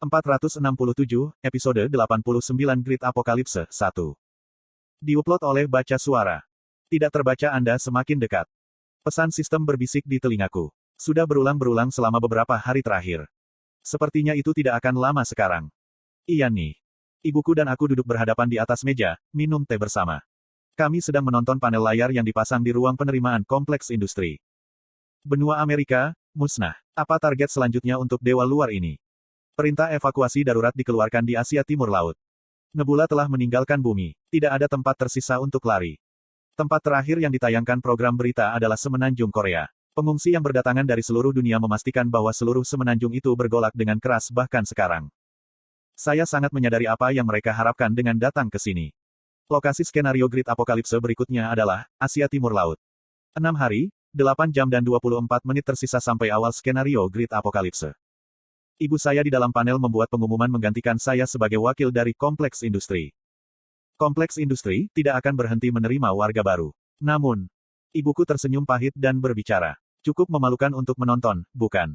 467, episode 89 Grid Apokalipse 1. Diupload oleh Baca Suara. Tidak terbaca Anda semakin dekat. Pesan sistem berbisik di telingaku. Sudah berulang-berulang selama beberapa hari terakhir. Sepertinya itu tidak akan lama sekarang. Iya nih. Ibuku dan aku duduk berhadapan di atas meja, minum teh bersama. Kami sedang menonton panel layar yang dipasang di ruang penerimaan kompleks industri. Benua Amerika, musnah. Apa target selanjutnya untuk dewa luar ini? Perintah evakuasi darurat dikeluarkan di Asia Timur Laut. Nebula telah meninggalkan bumi. Tidak ada tempat tersisa untuk lari. Tempat terakhir yang ditayangkan program berita adalah Semenanjung Korea. Pengungsi yang berdatangan dari seluruh dunia memastikan bahwa seluruh semenanjung itu bergolak dengan keras bahkan sekarang. Saya sangat menyadari apa yang mereka harapkan dengan datang ke sini. Lokasi skenario Grid Apokalipse berikutnya adalah Asia Timur Laut. 6 hari, 8 jam dan 24 menit tersisa sampai awal skenario Grid Apokalipse. Ibu saya di dalam panel membuat pengumuman menggantikan saya sebagai wakil dari kompleks industri. Kompleks industri tidak akan berhenti menerima warga baru. Namun, ibuku tersenyum pahit dan berbicara. Cukup memalukan untuk menonton, bukan?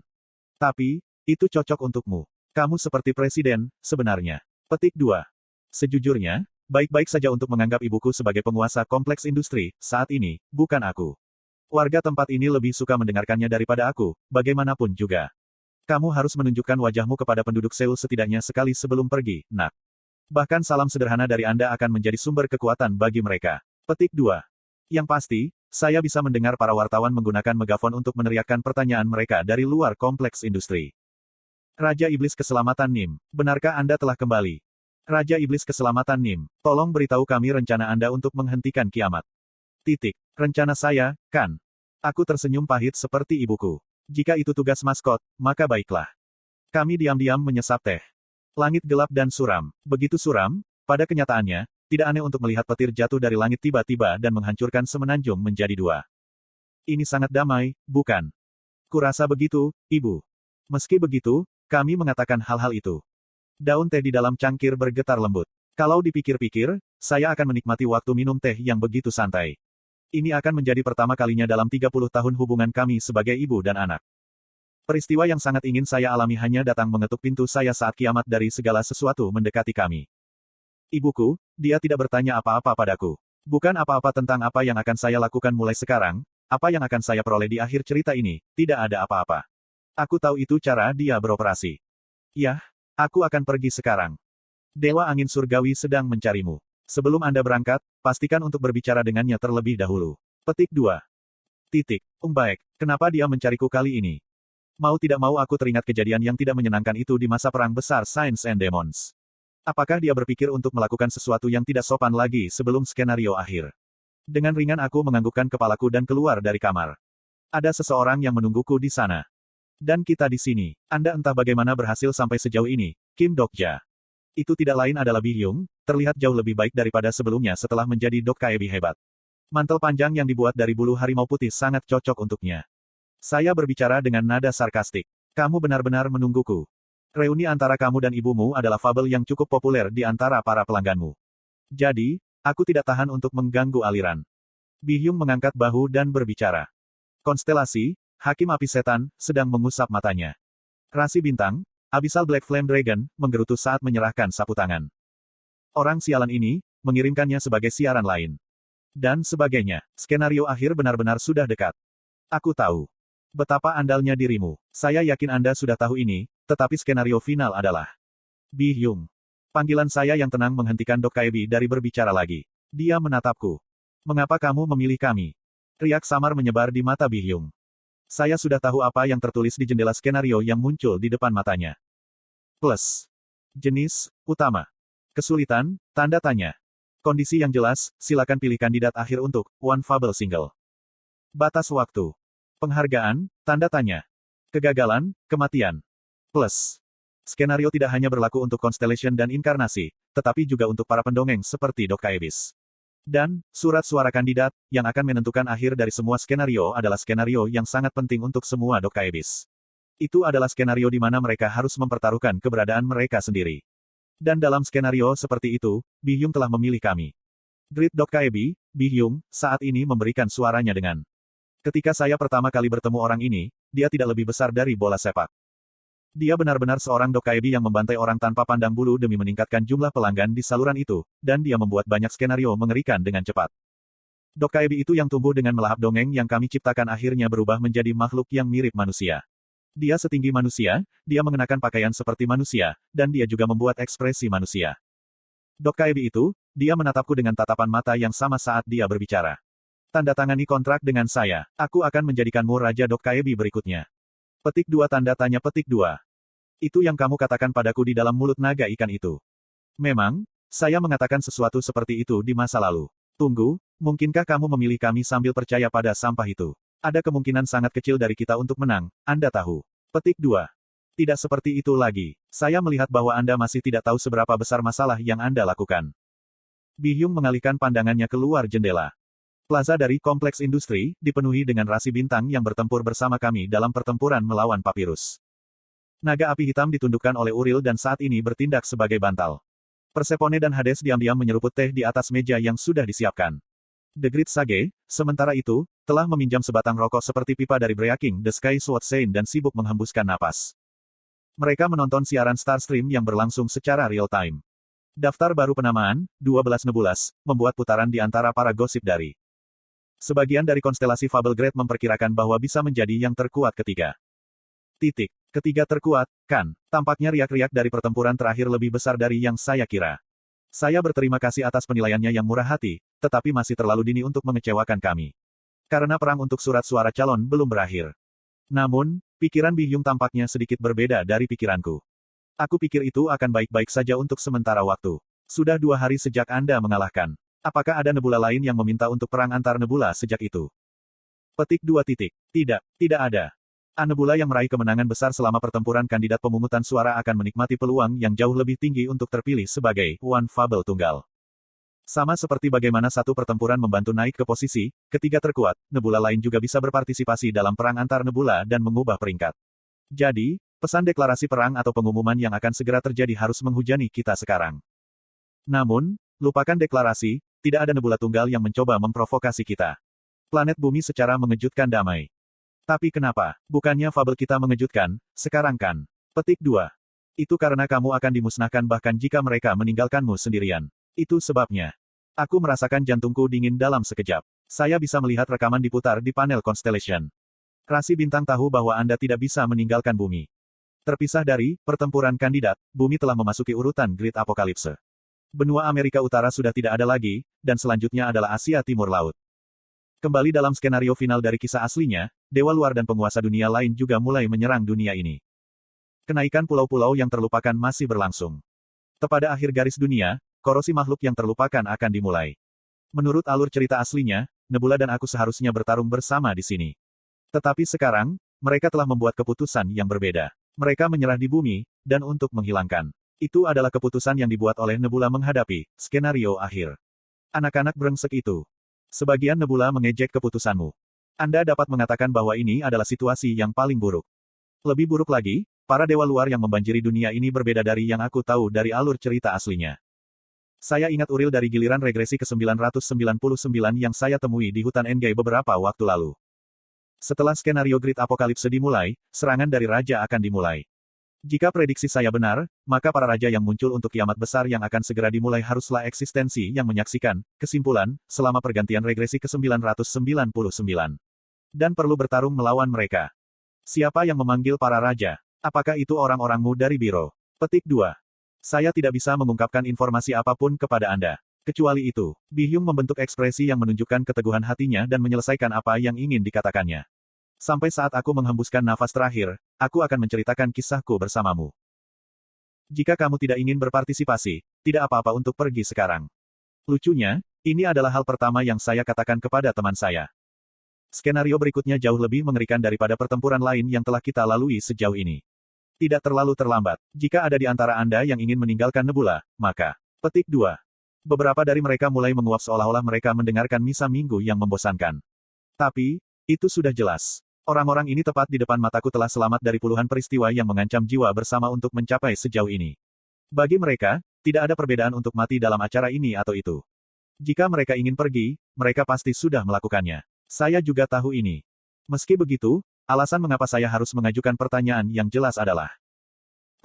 Tapi, itu cocok untukmu. Kamu seperti presiden, sebenarnya. Petik 2. Sejujurnya, baik-baik saja untuk menganggap ibuku sebagai penguasa kompleks industri, saat ini, bukan aku. Warga tempat ini lebih suka mendengarkannya daripada aku, bagaimanapun juga. Kamu harus menunjukkan wajahmu kepada penduduk Seoul setidaknya sekali sebelum pergi, nak. Bahkan salam sederhana dari Anda akan menjadi sumber kekuatan bagi mereka. Petik 2. Yang pasti, saya bisa mendengar para wartawan menggunakan megafon untuk meneriakkan pertanyaan mereka dari luar kompleks industri. Raja Iblis Keselamatan Nim, benarkah Anda telah kembali? Raja Iblis Keselamatan Nim, tolong beritahu kami rencana Anda untuk menghentikan kiamat. Titik. Rencana saya, kan? Aku tersenyum pahit seperti ibuku. Jika itu tugas maskot, maka baiklah. Kami diam-diam menyesap teh. Langit gelap dan suram. Begitu suram, pada kenyataannya, tidak aneh untuk melihat petir jatuh dari langit tiba-tiba dan menghancurkan semenanjung menjadi dua. Ini sangat damai, bukan? Kurasa begitu, Ibu. Meski begitu, kami mengatakan hal-hal itu. Daun teh di dalam cangkir bergetar lembut. Kalau dipikir-pikir, saya akan menikmati waktu minum teh yang begitu santai. Ini akan menjadi pertama kalinya dalam 30 tahun hubungan kami sebagai ibu dan anak. Peristiwa yang sangat ingin saya alami hanya datang mengetuk pintu saya saat kiamat dari segala sesuatu mendekati kami. Ibuku, dia tidak bertanya apa-apa padaku. Bukan apa-apa tentang apa yang akan saya lakukan mulai sekarang, apa yang akan saya peroleh di akhir cerita ini, tidak ada apa-apa. Aku tahu itu cara dia beroperasi. Yah, aku akan pergi sekarang. Dewa Angin Surgawi sedang mencarimu. Sebelum Anda berangkat, pastikan untuk berbicara dengannya terlebih dahulu. Petik 2. Titik. Baik, kenapa dia mencariku kali ini? Mau tidak mau aku teringat kejadian yang tidak menyenangkan itu di masa Perang Besar Saints and Demons. Apakah dia berpikir untuk melakukan sesuatu yang tidak sopan lagi sebelum skenario akhir? Dengan ringan aku menganggukkan kepalaku dan keluar dari kamar. Ada seseorang yang menungguku di sana. Dan kita di sini. Anda entah bagaimana berhasil sampai sejauh ini, Kim Dokja. Itu tidak lain adalah Bi-hyung, terlihat jauh lebih baik daripada sebelumnya setelah menjadi Dokkaebi hebat. Mantel panjang yang dibuat dari bulu harimau putih sangat cocok untuknya. Saya berbicara dengan nada sarkastik. Kamu benar-benar menungguku. Reuni antara kamu dan ibumu adalah fabel yang cukup populer di antara para pelangganmu. Jadi, aku tidak tahan untuk mengganggu aliran. Bi-hyung mengangkat bahu dan berbicara. Konstelasi, Hakim Api Setan, sedang mengusap matanya. Rasi bintang, Abyssal Black Flame Dragon, menggerutu saat menyerahkan sapu tangan. Orang sialan ini, mengirimkannya sebagai siaran lain. Dan sebagainya, skenario akhir benar-benar sudah dekat. Aku tahu. Betapa andalnya dirimu. Saya yakin Anda sudah tahu ini, tetapi skenario final adalah Bi-hyung. Panggilan saya yang tenang menghentikan Dokkaebi dari berbicara lagi. Dia menatapku. Mengapa kamu memilih kami? Riak samar menyebar di mata Bi-hyung. Saya sudah tahu apa yang tertulis di jendela skenario yang muncul di depan matanya. Plus. Jenis, utama. Kesulitan, tanda tanya. Kondisi yang jelas, silakan pilih kandidat akhir untuk One Fable Single. Batas waktu. Penghargaan, tanda tanya. Kegagalan, kematian. Plus. Skenario tidak hanya berlaku untuk Constellation dan Inkarnasi, tetapi juga untuk para pendongeng seperti Dokkaebis. Dan, surat suara kandidat, yang akan menentukan akhir dari semua skenario adalah skenario yang sangat penting untuk semua Dokkaebis. Itu adalah skenario di mana mereka harus mempertaruhkan keberadaan mereka sendiri. Dan dalam skenario seperti itu, Bi-hyung telah memilih kami. Grid Dokkaebi, Bi-hyung, saat ini memberikan suaranya dengan. Ketika saya pertama kali bertemu orang ini, dia tidak lebih besar dari bola sepak. Dia benar-benar seorang Dokkaebi yang membantai orang tanpa pandang bulu demi meningkatkan jumlah pelanggan di saluran itu, dan dia membuat banyak skenario mengerikan dengan cepat. Dokkaebi itu yang tumbuh dengan melahap dongeng yang kami ciptakan akhirnya berubah menjadi makhluk yang mirip manusia. Dia setinggi manusia, dia mengenakan pakaian seperti manusia, dan dia juga membuat ekspresi manusia. Dokkaebi itu, dia menatapku dengan tatapan mata yang sama saat dia berbicara. Tanda tangani kontrak dengan saya, aku akan menjadikanmu Raja Dokkaebi berikutnya. Petik 2 tanda tanya petik 2. Itu yang kamu katakan padaku di dalam mulut naga ikan itu. Memang, saya mengatakan sesuatu seperti itu di masa lalu. Tunggu, mungkinkah kamu memilih kami sambil percaya pada sampah itu? Ada kemungkinan sangat kecil dari kita untuk menang, Anda tahu. Petik 2. Tidak seperti itu lagi. Saya melihat bahwa Anda masih tidak tahu seberapa besar masalah yang Anda lakukan. Bi-hyung mengalihkan pandangannya keluar jendela. Plaza dari kompleks industri, dipenuhi dengan rasi bintang yang bertempur bersama kami dalam pertempuran melawan papirus. Naga api hitam ditundukkan oleh Uril dan saat ini bertindak sebagai bantal. Persephone dan Hades diam-diam menyeruput teh di atas meja yang sudah disiapkan. The Great Sage, sementara itu, telah meminjam sebatang rokok seperti pipa dari Breaking the Sky Sword Sein dan sibuk menghembuskan napas. Mereka menonton siaran Starstream yang berlangsung secara real-time. Daftar baru penamaan, 12 nebulas, membuat putaran di antara para gosip dari. Sebagian dari konstelasi Fable Great memperkirakan bahwa bisa menjadi yang terkuat ketiga. Ketiga terkuat, kan? Tampaknya riak-riak dari pertempuran terakhir lebih besar dari yang saya kira. Saya berterima kasih atas penilaiannya yang murah hati, tetapi masih terlalu dini untuk mengecewakan kami. Karena perang untuk surat suara calon belum berakhir. Namun, pikiran Bi-hyung tampaknya sedikit berbeda dari pikiranku. Aku pikir itu akan baik-baik saja untuk sementara waktu. Sudah 2 hari sejak Anda mengalahkan. Apakah ada nebula lain yang meminta untuk perang antar nebula sejak itu? Petik 2. Tidak ada. Nebula yang meraih kemenangan besar selama pertempuran kandidat pemungutan suara akan menikmati peluang yang jauh lebih tinggi untuk terpilih sebagai One Fable Tunggal. Sama seperti bagaimana satu pertempuran membantu naik ke posisi ketiga terkuat, nebula lain juga bisa berpartisipasi dalam perang antar nebula dan mengubah peringkat. Jadi, pesan deklarasi perang atau pengumuman yang akan segera terjadi harus menghujani kita sekarang. Namun, lupakan deklarasi, tidak ada nebula tunggal yang mencoba memprovokasi kita. Planet bumi secara mengejutkan damai. Tapi kenapa? Bukannya fabel kita mengejutkan, sekarang kan? Petik 2. Itu karena kamu akan dimusnahkan bahkan jika mereka meninggalkanmu sendirian. Itu sebabnya. Aku merasakan jantungku dingin dalam sekejap. Saya bisa melihat rekaman diputar di panel Constellation. Rasi bintang tahu bahwa Anda tidak bisa meninggalkan bumi. Terpisah dari pertempuran kandidat, bumi telah memasuki urutan Great Apocalypse. Benua Amerika Utara sudah tidak ada lagi, dan selanjutnya adalah Asia Timur Laut. Kembali dalam skenario final dari kisah aslinya, dewa luar dan penguasa dunia lain juga mulai menyerang dunia ini. Kenaikan pulau-pulau yang terlupakan masih berlangsung. Tepada akhir garis dunia, korosi makhluk yang terlupakan akan dimulai. Menurut alur cerita aslinya, Nebula dan aku seharusnya bertarung bersama di sini. Tetapi sekarang, mereka telah membuat keputusan yang berbeda. Mereka menyerah di bumi, dan untuk menghilangkan. Itu adalah keputusan yang dibuat oleh Nebula menghadapi skenario akhir. Anak-anak brengsek itu. Sebagian Nebula mengejek keputusanmu. Anda dapat mengatakan bahwa ini adalah situasi yang paling buruk. Lebih buruk lagi, para dewa luar yang membanjiri dunia ini berbeda dari yang aku tahu dari alur cerita aslinya. Saya ingat Uril dari giliran regresi ke-999 yang saya temui di hutan Engai beberapa waktu lalu. Setelah skenario Great Apocalypse dimulai, serangan dari Raja akan dimulai. Jika prediksi saya benar, maka para raja yang muncul untuk kiamat besar yang akan segera dimulai haruslah eksistensi yang menyaksikan, kesimpulan, selama pergantian regresi ke-999. Dan perlu bertarung melawan mereka. Siapa yang memanggil para raja? Apakah itu orang-orangmu dari biro? Petik 2. Saya tidak bisa mengungkapkan informasi apapun kepada Anda. Kecuali itu, Bi-hyung membentuk ekspresi yang menunjukkan keteguhan hatinya dan menyelesaikan apa yang ingin dikatakannya. Sampai saat aku menghembuskan nafas terakhir, aku akan menceritakan kisahku bersamamu. Jika kamu tidak ingin berpartisipasi, tidak apa-apa untuk pergi sekarang. Lucunya, ini adalah hal pertama yang saya katakan kepada teman saya. Skenario berikutnya jauh lebih mengerikan daripada pertempuran lain yang telah kita lalui sejauh ini. Tidak terlalu terlambat. Jika ada di antara Anda yang ingin meninggalkan Nebula, maka. Petik 2. Beberapa dari mereka mulai menguap seolah-olah mereka mendengarkan misa minggu yang membosankan. Tapi, itu sudah jelas. Orang-orang ini tepat di depan mataku telah selamat dari puluhan peristiwa yang mengancam jiwa bersama untuk mencapai sejauh ini. Bagi mereka, tidak ada perbedaan untuk mati dalam acara ini atau itu. Jika mereka ingin pergi, mereka pasti sudah melakukannya. Saya juga tahu ini. Meski begitu, alasan mengapa saya harus mengajukan pertanyaan yang jelas adalah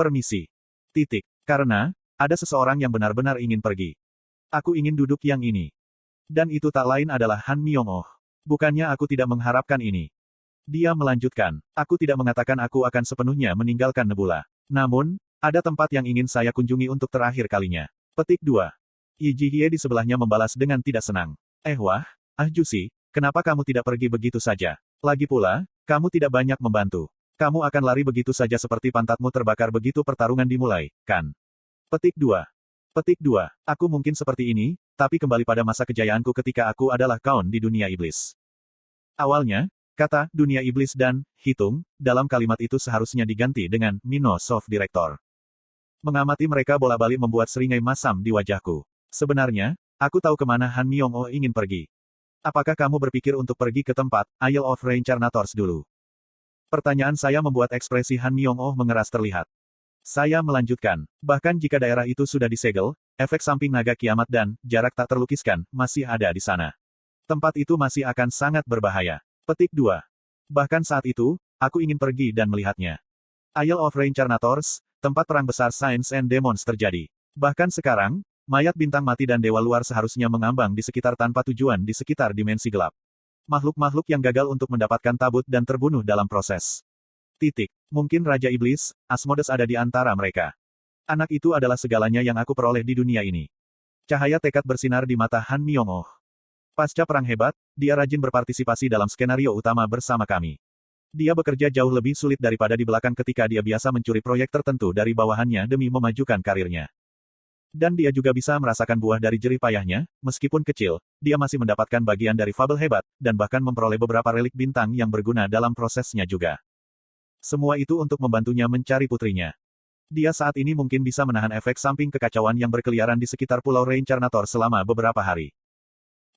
Permisi. Titik. Karena, ada seseorang yang benar-benar ingin pergi. Aku ingin duduk yang ini. Dan itu tak lain adalah Han Myung-oh. Bukannya aku tidak mengharapkan ini. Dia melanjutkan, aku tidak mengatakan aku akan sepenuhnya meninggalkan Nebula. Namun, ada tempat yang ingin saya kunjungi untuk terakhir kalinya. Petik 2. Yi Jihye di sebelahnya membalas dengan tidak senang. Wah, Jusi, kenapa kamu tidak pergi begitu saja? Lagi pula, kamu tidak banyak membantu. Kamu akan lari begitu saja seperti pantatmu terbakar begitu pertarungan dimulai, kan? Petik 2. Petik 2. Aku mungkin seperti ini, tapi kembali pada masa kejayaanku ketika aku adalah kaun di dunia iblis. Awalnya, kata dunia iblis dan hitung dalam kalimat itu seharusnya diganti dengan Microsoft Director. Mengamati mereka bolak-balik membuat seringai masam di wajahku. Sebenarnya, aku tahu kemana Han Myung-oh ingin pergi. Apakah kamu berpikir untuk pergi ke tempat Isle of Reincarnators dulu? Pertanyaan saya membuat ekspresi Han Myung-oh mengeras terlihat. Saya melanjutkan, bahkan jika daerah itu sudah disegel, efek samping naga kiamat dan jarak tak terlukiskan masih ada di sana. Tempat itu masih akan sangat berbahaya. Petik 2. Bahkan saat itu, aku ingin pergi dan melihatnya. Isle of Reincarnators, tempat perang besar Saints and Demons terjadi. Bahkan sekarang, mayat bintang mati dan dewa luar seharusnya mengambang di sekitar tanpa tujuan di sekitar dimensi gelap. Makhluk-makhluk yang gagal untuk mendapatkan tabut dan terbunuh dalam proses. Titik. Mungkin Raja Iblis, Asmodes ada di antara mereka. Anak itu adalah segalanya yang aku peroleh di dunia ini. Cahaya tekad bersinar di mata Han Myung-oh. Pasca perang hebat, dia rajin berpartisipasi dalam skenario utama bersama kami. Dia bekerja jauh lebih sulit daripada di belakang ketika dia biasa mencuri proyek tertentu dari bawahannya demi memajukan karirnya. Dan dia juga bisa merasakan buah dari jerih payahnya, meskipun kecil, dia masih mendapatkan bagian dari fabel hebat, dan bahkan memperoleh beberapa relik bintang yang berguna dalam prosesnya juga. Semua itu untuk membantunya mencari putrinya. Dia saat ini mungkin bisa menahan efek samping kekacauan yang berkeliaran di sekitar Pulau Reincarnator selama beberapa hari.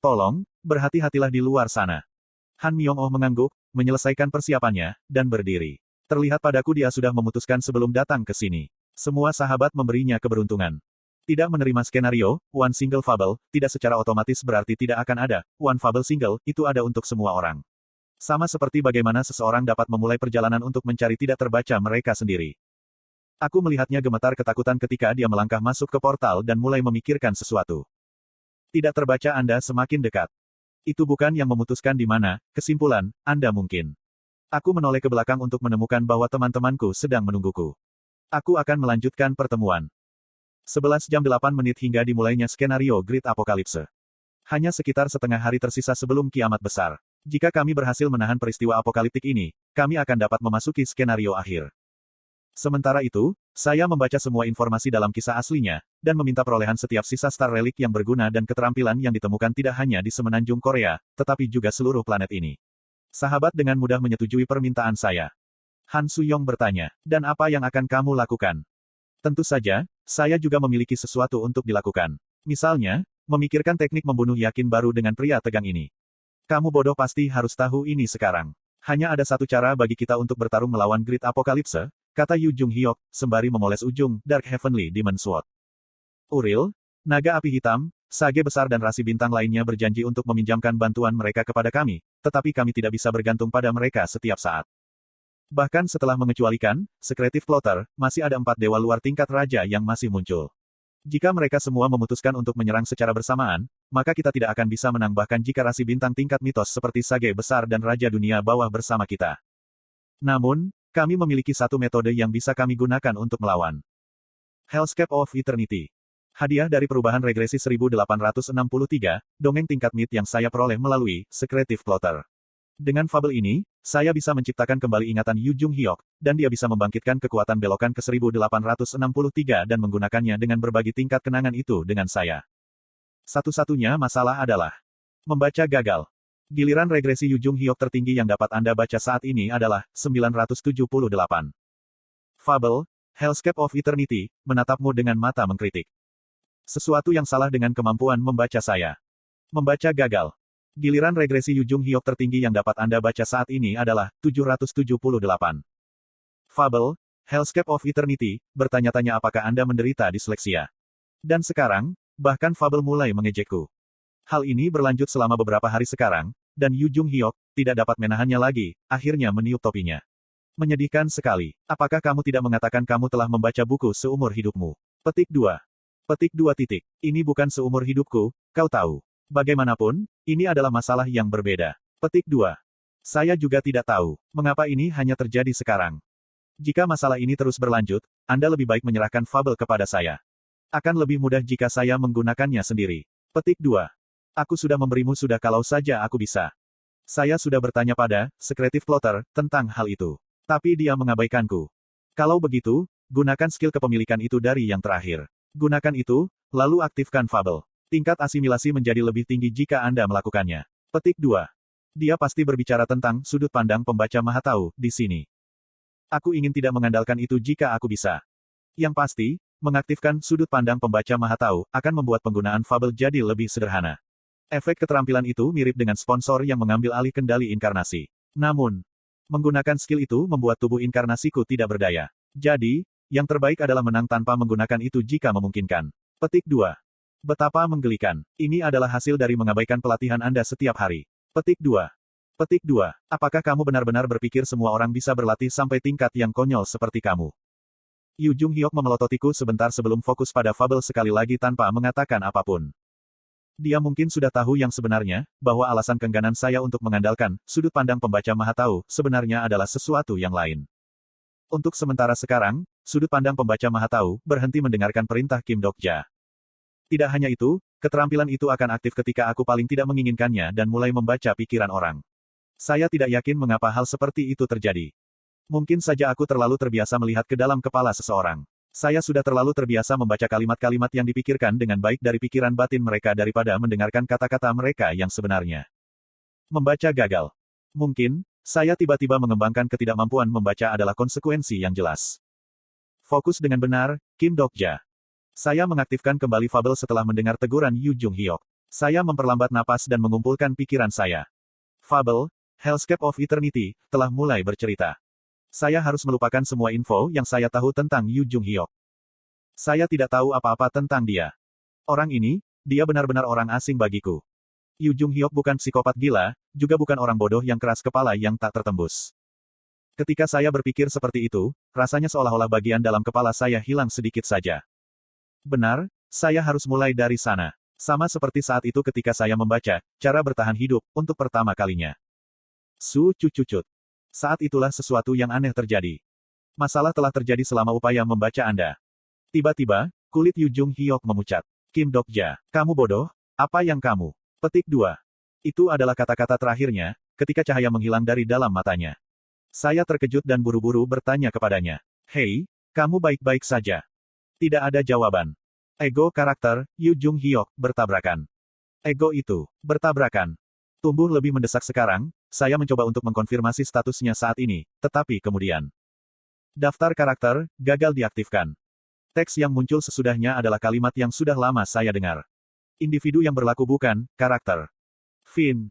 Tolong, berhati-hatilah di luar sana. Han Myung-oh mengangguk, menyelesaikan persiapannya, dan berdiri. Terlihat padaku dia sudah memutuskan sebelum datang ke sini. Semua sahabat memberinya keberuntungan. Tidak menerima skenario, one single fable, tidak secara otomatis berarti tidak akan ada, one fable single, itu ada untuk semua orang. Sama seperti bagaimana seseorang dapat memulai perjalanan untuk mencari tidak terbaca mereka sendiri. Aku melihatnya gemetar ketakutan ketika dia melangkah masuk ke portal dan mulai memikirkan sesuatu. Tidak terbaca Anda semakin dekat. Itu bukan yang memutuskan di mana, kesimpulan, Anda mungkin. Aku menoleh ke belakang untuk menemukan bahwa teman-temanku sedang menungguku. Aku akan melanjutkan pertemuan. 11 jam 8 menit hingga dimulainya skenario Great Apocalypse. Hanya sekitar setengah hari tersisa sebelum kiamat besar. Jika kami berhasil menahan peristiwa apokaliptik ini, kami akan dapat memasuki skenario akhir. Sementara itu, saya membaca semua informasi dalam kisah aslinya, dan meminta perolehan setiap sisa Star Relic yang berguna dan keterampilan yang ditemukan tidak hanya di semenanjung Korea, tetapi juga seluruh planet ini. Sahabat dengan mudah menyetujui permintaan saya. Han Suyong bertanya, dan apa yang akan kamu lakukan? Tentu saja, saya juga memiliki sesuatu untuk dilakukan. Misalnya, memikirkan teknik membunuh yakin baru dengan pria tegang ini. Kamu bodoh pasti harus tahu ini sekarang. Hanya ada satu cara bagi kita untuk bertarung melawan Great Apocalypse, kata Yu Jung Hyok, sembari memoles ujung Dark Heavenly Demon Sword. Uril, naga api hitam, sage besar dan rasi bintang lainnya berjanji untuk meminjamkan bantuan mereka kepada kami, tetapi kami tidak bisa bergantung pada mereka setiap saat. Bahkan setelah mengecualikan, Secretive Plotter, masih ada 4 dewa luar tingkat raja yang masih muncul. Jika mereka semua memutuskan untuk menyerang secara bersamaan, maka kita tidak akan bisa menang bahkan jika rasi bintang tingkat mitos seperti Sage besar dan Raja Dunia Bawah bersama kita. Namun, kami memiliki satu metode yang bisa kami gunakan untuk melawan. Hellscape of Eternity. Hadiah dari perubahan regresi 1863, dongeng tingkat mid yang saya peroleh melalui Secretive Plotter. Dengan fabel ini, saya bisa menciptakan kembali ingatan Yu Jung Hyok, dan dia bisa membangkitkan kekuatan belokan ke 1863 dan menggunakannya dengan berbagi tingkat kenangan itu dengan saya. Satu-satunya masalah adalah membaca gagal. Giliran regresi Yu Jung Hyok tertinggi yang dapat Anda baca saat ini adalah 978. Fabel, Hellscape of Eternity, menatapmu dengan mata mengkritik. Sesuatu yang salah dengan kemampuan membaca saya. Membaca gagal. Giliran regresi Yu Jung Hyok tertinggi yang dapat Anda baca saat ini adalah 778. Fabel, Hellscape of Eternity, bertanya-tanya apakah Anda menderita disleksia. Dan sekarang, bahkan Fabel mulai mengejekku. Hal ini berlanjut selama beberapa hari sekarang, dan Yu Jung Hyok tidak dapat menahannya lagi, akhirnya meniup topinya. Menyedihkan sekali. Apakah kamu tidak mengatakan kamu telah membaca buku seumur hidupmu? Petik 2. Petik 2 titik. Ini bukan seumur hidupku, kau tahu. Bagaimanapun, ini adalah masalah yang berbeda. Petik 2. Saya juga tidak tahu, mengapa ini hanya terjadi sekarang. Jika masalah ini terus berlanjut, Anda lebih baik menyerahkan fabel kepada saya. Akan lebih mudah jika saya menggunakannya sendiri. Petik 2. Aku sudah memberimu sudah kalau saja aku bisa. Saya sudah bertanya pada Secretive Plotter tentang hal itu. Tapi dia mengabaikanku. Kalau begitu, gunakan skill kepemilikan itu dari yang terakhir. Gunakan itu, lalu aktifkan fabel. Tingkat asimilasi menjadi lebih tinggi jika Anda melakukannya. Petik 2. Dia pasti berbicara tentang sudut pandang pembaca Mahatau di sini. Aku ingin tidak mengandalkan itu jika aku bisa. Yang pasti, mengaktifkan sudut pandang pembaca Mahatau akan membuat penggunaan fabel jadi lebih sederhana. Efek keterampilan itu mirip dengan sponsor yang mengambil alih kendali inkarnasi. Namun, menggunakan skill itu membuat tubuh inkarnasiku tidak berdaya. Jadi, yang terbaik adalah menang tanpa menggunakan itu jika memungkinkan. Petik 2. Betapa menggelikan. Ini adalah hasil dari mengabaikan pelatihan Anda setiap hari. Petik 2. Petik 2. Apakah kamu benar-benar berpikir semua orang bisa berlatih sampai tingkat yang konyol seperti kamu? Yu Jung Hyok memelototiku sebentar sebelum fokus pada fabel sekali lagi tanpa mengatakan apapun. Dia mungkin sudah tahu yang sebenarnya, bahwa alasan keengganan saya untuk mengandalkan sudut pandang pembaca Mahatau sebenarnya adalah sesuatu yang lain. Untuk sementara sekarang, sudut pandang pembaca Mahatau berhenti mendengarkan perintah Kim Dokja. Tidak hanya itu, keterampilan itu akan aktif ketika aku paling tidak menginginkannya dan mulai membaca pikiran orang. Saya tidak yakin mengapa hal seperti itu terjadi. Mungkin saja aku terlalu terbiasa melihat ke dalam kepala seseorang. Saya sudah terlalu terbiasa membaca kalimat-kalimat yang dipikirkan dengan baik dari pikiran batin mereka daripada mendengarkan kata-kata mereka yang sebenarnya. Membaca gagal. Mungkin, saya tiba-tiba mengembangkan ketidakmampuan membaca adalah konsekuensi yang jelas. Fokus dengan benar, Kim Dokja. Saya mengaktifkan kembali fabel setelah mendengar teguran Yu Jung Hyok. Saya memperlambat napas dan mengumpulkan pikiran saya. Fabel, Hellscape of Eternity, telah mulai bercerita. Saya harus melupakan semua info yang saya tahu tentang Yu Jung Hyok. Saya tidak tahu apa-apa tentang dia. Orang ini, dia benar-benar orang asing bagiku. Yu Jung Hyok bukan psikopat gila, juga bukan orang bodoh yang keras kepala yang tak tertembus. Ketika saya berpikir seperti itu, rasanya seolah-olah bagian dalam kepala saya hilang sedikit saja. Benar, saya harus mulai dari sana. Sama seperti saat itu ketika saya membaca Cara Bertahan Hidup untuk pertama kalinya. Cucut. Saat itulah sesuatu yang aneh terjadi. Masalah telah terjadi selama upaya membaca Anda. Tiba-tiba, kulit Yu Jung Hyok memucat. Kim Dokja, kamu bodoh? Apa yang kamu? Petik 2. Itu adalah kata-kata terakhirnya, ketika cahaya menghilang dari dalam matanya. Saya terkejut dan buru-buru bertanya kepadanya. Hei, kamu baik-baik saja? Tidak ada jawaban. Ego karakter, Yu Jung Hyok, bertabrakan. Ego itu, bertabrakan. Tumbuh lebih mendesak sekarang, saya mencoba untuk mengkonfirmasi statusnya saat ini, tetapi kemudian. Daftar karakter, gagal diaktifkan. Teks yang muncul sesudahnya adalah kalimat yang sudah lama saya dengar. Individu yang berlaku bukan, karakter. Fin.